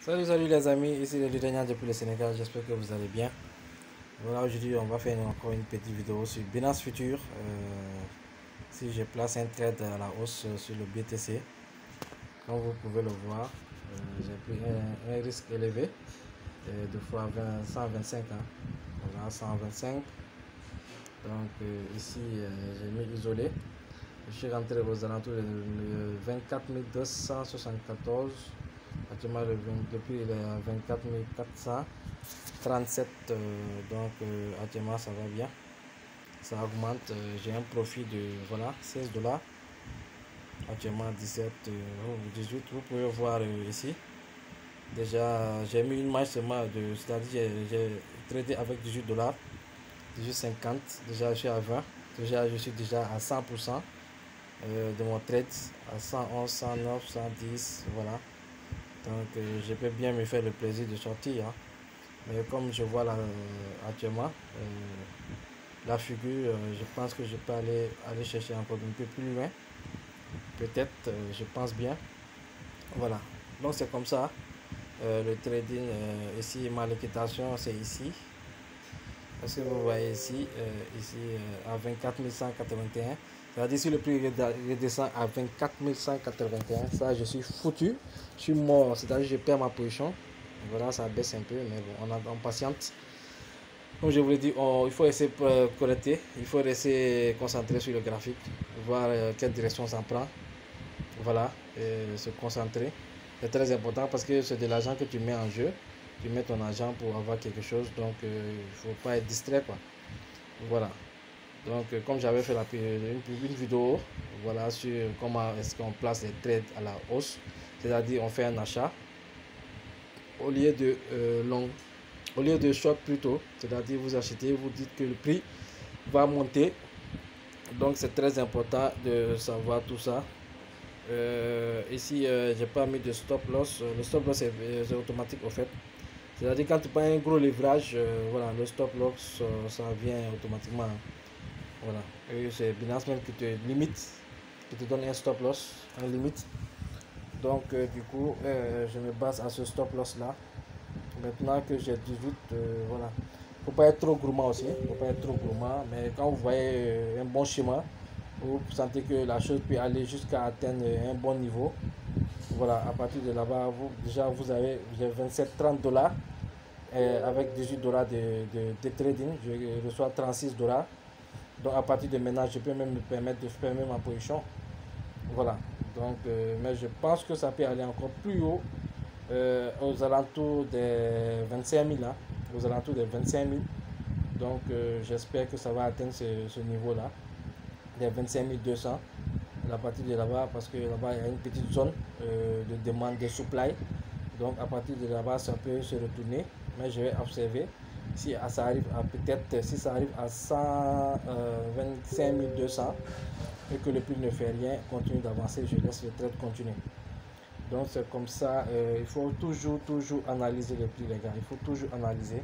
Salut les amis, ici le Daniel depuis le Sénégal, j'espère que vous allez bien. Voilà, aujourd'hui on va faire encore une petite vidéo sur Binance Future. Si je place un trade à la hausse sur le BTC, comme vous pouvez le voir, j'ai pris un risque élevé de fois 125. Voilà, 125. Donc ici j'ai mis isolé. Je suis rentré aux alentours de 24 274. Actuellement, le prix il est à 24 437. Actuellement, ça va bien. Ça augmente. J'ai un profit de voilà, 16 $. Actuellement, 17, 18. Vous pouvez voir ici. Déjà, j'ai mis une marge seulement c'est-à-dire j'ai tradé avec 18 $, 18,50. Déjà, je suis à 20. Déjà, je suis déjà à 100% de mon trade, à 111, 109, 110. Voilà. Donc, je peux bien me faire le plaisir de sortir. Hein. Mais comme je vois là actuellement, la figure, je pense que je peux aller chercher encore un peu plus loin. Peut-être, je pense bien. Voilà. Donc, c'est comme ça. Le trading, ici, ma liquidation, c'est ici. Est-ce que vous voyez ici, à 24 181. C'est-à-dire si le prix redescend à 24 181, ça je suis foutu, je suis mort, c'est-à-dire je perds ma position. Voilà, ça baisse un peu, mais bon, on patiente. Comme je vous l'ai dit, il faut essayer de connecter, il faut rester concentré sur le graphique, voir quelle direction ça prend. Voilà, et se concentrer. C'est très important parce que c'est de l'argent que tu mets en jeu. Tu mets ton argent pour avoir quelque chose, donc il ne faut pas être distrait, quoi. Voilà. Donc, comme j'avais fait une vidéo, voilà, sur comment est-ce qu'on place les trades à la hausse, c'est-à-dire on fait un achat au lieu de long, au lieu de short plutôt, c'est-à-dire vous achetez, vous dites que le prix va monter. Donc, c'est très important de savoir tout ça. Ici, j'ai pas mis de stop loss. Le stop loss c'est automatique au fait. C'est-à-dire quand tu prends un gros levrage, voilà, le stop loss, ça vient automatiquement. Voilà. Et c'est Binance même qui te limite, qui te donne un stop loss, un limite. Donc du coup, je me base à ce stop loss là. Maintenant que j'ai 18, voilà. Faut pas être trop gourmand aussi, faut pas être trop gourmand. Mais quand vous voyez un bon schéma, vous sentez que la chose peut aller jusqu'à atteindre un bon niveau. Voilà, à partir de là-bas, vous avez 27-30 $. Avec 18 $ de trading, je reçois 36 $. Donc à partir de maintenant, je peux même me permettre de fermer ma position. Voilà. Donc, mais je pense que ça peut aller encore plus haut, aux alentours des 25 000. Hein, aux alentours des 25 000. Donc, j'espère que ça va atteindre ce niveau-là, des 25 200. À partir de là-bas, parce que là-bas, il y a une petite zone de demande de supply. Donc, à partir de là-bas, ça peut se retourner. Mais je vais observer si ça arrive à peut-être si ça arrive à 125 200 et que le prix ne fait rien, continue d'avancer, je laisse le trade continuer. Donc c'est comme ça, il faut toujours analyser le prix les gars, il faut toujours analyser.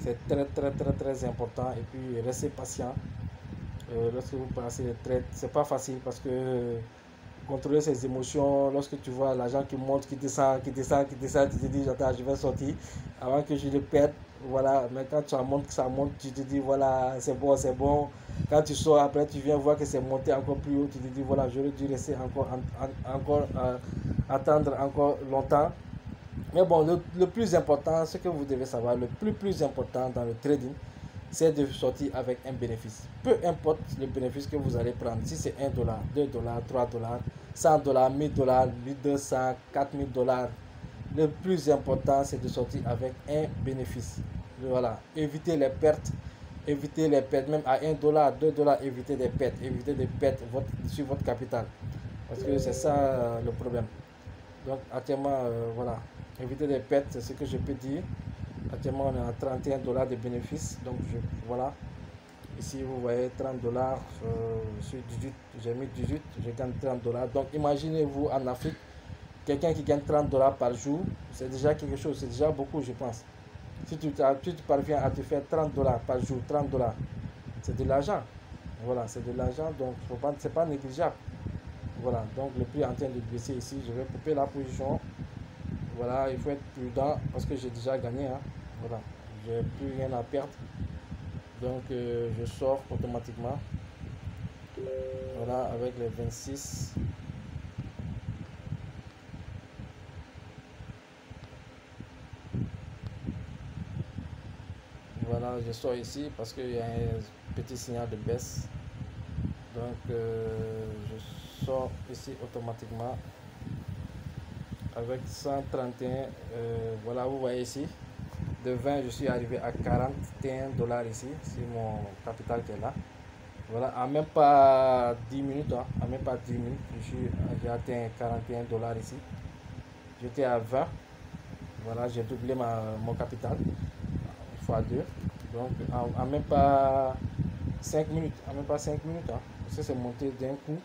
C'est très important et puis restez patient. Lorsque vous passez le trade, c'est pas facile parce que contrôler ses émotions, lorsque tu vois l'argent qui monte, qui descend, tu te dis j'attends, je vais sortir avant que je le perde. Voilà, mais quand ça monte, tu te dis voilà, c'est bon, c'est bon. Quand tu sors après, tu viens voir que c'est monté encore plus haut, tu te dis voilà, j'aurais dû rester encore attendre encore longtemps. Mais bon, le plus important, ce que vous devez savoir, le plus important dans le trading, c'est de sortir avec un bénéfice. Peu importe le bénéfice que vous allez prendre, si c'est 1 $, 2 $, 3 $, 100 $, 1000 $, 1200, 4000 $, le plus important c'est de sortir avec un bénéfice. Voilà, évitez les pertes, même à 1 $, 2 $, évitez des pertes sur votre capital. Parce que c'est ça le problème. Donc actuellement, voilà, éviter les pertes, c'est ce que je peux dire. Actuellement, on est à 31 $ de bénéfices. Donc, voilà. Ici, vous voyez 30 $. Sur 18, j'ai mis 18, je gagne 30 $. Donc, imaginez-vous en Afrique, quelqu'un qui gagne 30 $ par jour, c'est déjà quelque chose, c'est déjà beaucoup, je pense. Si tu parviens à te faire 30 $ par jour, 30 $, c'est de l'argent. Voilà, c'est de l'argent, donc c'est pas négligeable. Voilà, donc le prix est en train de baisser ici. Je vais couper la position. voilà, il faut être prudent parce que j'ai déjà gagné, hein. Voilà, j'ai plus rien à perdre. Donc je sors automatiquement. Voilà, avec les 26. Voilà, je sors ici parce qu'il y a un petit signal de baisse. Donc je sors ici automatiquement avec 131. Voilà, vous voyez ici. De 20, je suis arrivé à 41 $ ici. C'est mon capital qui est là. Voilà, à même pas 10 minutes, hein, à même pas 10 minutes, j'ai atteint 41 $ ici. J'étais à 20. Voilà, j'ai doublé mon capital fois 2. Donc, en même pas 5 minutes, en même pas 5 minutes, hein, parce que c'est monté d'un coup.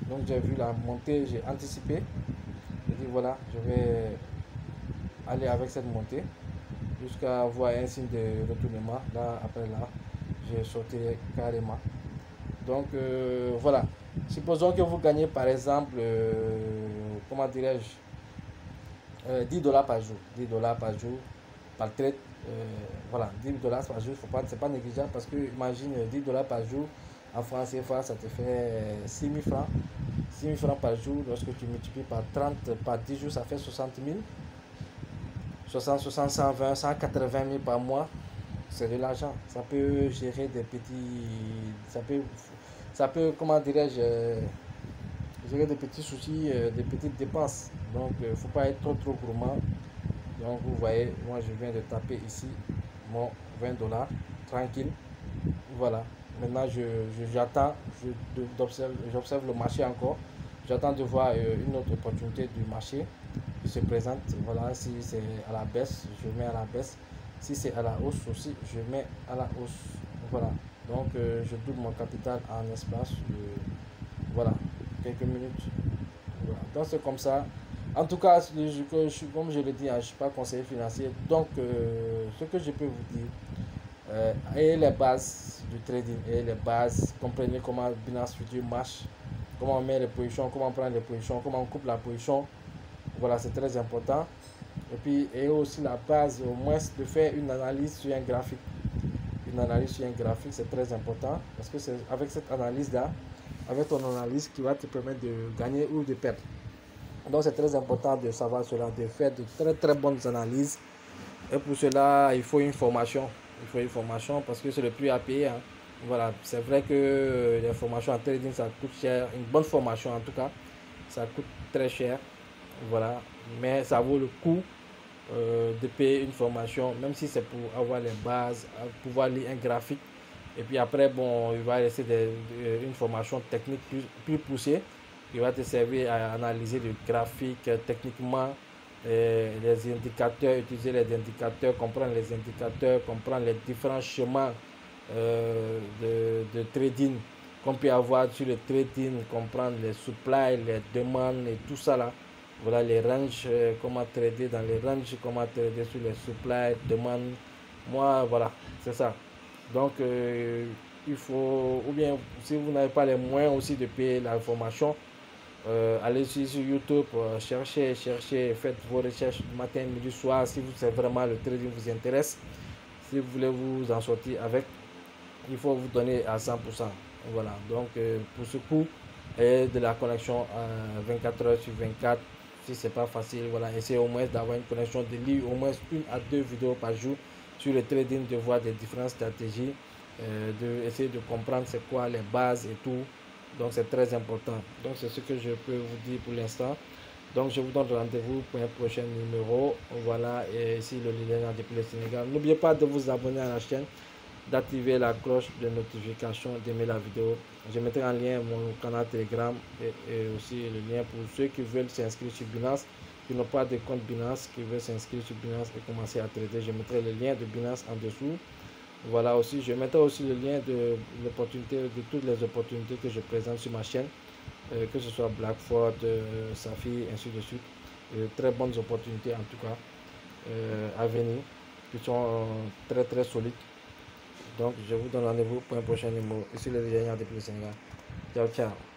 Donc, j'ai vu la montée, j'ai anticipé. J'ai dit, voilà, je vais aller avec cette montée jusqu'à voir un signe de retournement. Là, après là, j'ai sauté carrément. Donc, voilà. Supposons que vous gagnez, par exemple, comment dirais-je, 10 $ par jour. 10 $ par jour par trade. Voilà, 10 $ par jour, c'est pas négligeable parce que imagine 10 $ par jour en francs CFA, ça te fait 6 000 francs. 6 000 francs par jour, lorsque tu multiplies par 30, par 10 jours, ça fait 60 000. 60, 60, 120, 180 000 par mois. C'est de l'argent. Ça peut gérer des petits. Ça peut comment dirais-je, gérer des petits soucis, des petites dépenses. Donc, il ne faut pas être trop gourmand. Donc, vous voyez, moi, je viens de taper ici mon 20 $, tranquille. Voilà. Maintenant, j'attends, j'observe le marché encore. J'attends de voir une autre opportunité du marché qui se présente. Voilà, si c'est à la baisse, je mets à la baisse. Si c'est à la hausse aussi, je mets à la hausse. Voilà. Donc, je double mon capital en espace voilà, quelques minutes. Voilà. Donc, c'est comme ça. En tout cas, comme je le dis, hein, je ne suis pas conseiller financier. Donc, ce que je peux vous dire, et les bases du trading, et les bases, comprenez comment Binance Future marche, comment on met les positions, comment on prend les positions, comment on coupe la position. Voilà, c'est très important. Et puis, et aussi la base, au moins, de faire une analyse sur un graphique. Une analyse sur un graphique, c'est très important parce que c'est avec cette analyse-là, avec ton analyse, qui va te permettre de gagner ou de perdre. Donc, c'est très important de savoir cela, de faire de très très bonnes analyses. Et pour cela, il faut une formation. Il faut une formation parce que c'est le prix à payer, hein. Voilà, c'est vrai que les formations en trading, ça coûte cher. Une bonne formation, en tout cas, ça coûte très cher. Voilà, mais ça vaut le coup de payer une formation, même si c'est pour avoir les bases, pouvoir lire un graphique. Et puis après, bon, il va laisser une formation technique plus poussée. Il va te servir à analyser le graphique techniquement, les indicateurs, utiliser les indicateurs, comprendre les indicateurs, comprendre les différents chemins de trading qu'on peut avoir sur le trading, comprendre les supply, les demandes et tout ça là. Voilà les ranges, comment trader dans les ranges, comment trader sur les supply, demandes. Moi, voilà, c'est ça. Donc, il faut, ou bien si vous n'avez pas les moyens aussi de payer la formation, allez sur YouTube, cherchez, faites vos recherches matin, midi, soir. Si c'est vraiment le trading vous intéresse, si vous voulez vous en sortir avec, il faut vous donner à 100%. Voilà, donc pour ce coup, et de la connexion 24 heures sur 24, si c'est pas facile, voilà, essayez au moins d'avoir une connexion, de lire au moins 1 à 2 vidéos par jour sur le trading, de voir des différentes stratégies, essayer de comprendre c'est quoi les bases et tout. Donc c'est très important. Donc c'est ce que je peux vous dire pour l'instant. Donc je vous donne rendez-vous pour un prochain numéro. Voilà, et ici le leader depuis le Sénégal. N'oubliez pas de vous abonner à la chaîne, d'activer la cloche de notification, d'aimer la vidéo. Je mettrai en lien mon canal Telegram et aussi le lien pour ceux qui veulent s'inscrire sur Binance, qui n'ont pas de compte Binance, qui veulent s'inscrire sur Binance et commencer à trader. Je mettrai le lien de Binance en dessous. Voilà aussi, je mettrai aussi le lien de l'opportunité, de toutes les opportunités que je présente sur ma chaîne, que ce soit Blackford, Safi, ainsi de suite. Très bonnes opportunités en tout cas à venir, qui sont très très solides. Donc je vous donne rendez-vous pour un prochain numéro. Ici le Lignard depuis le Sénégal. Ciao, ciao.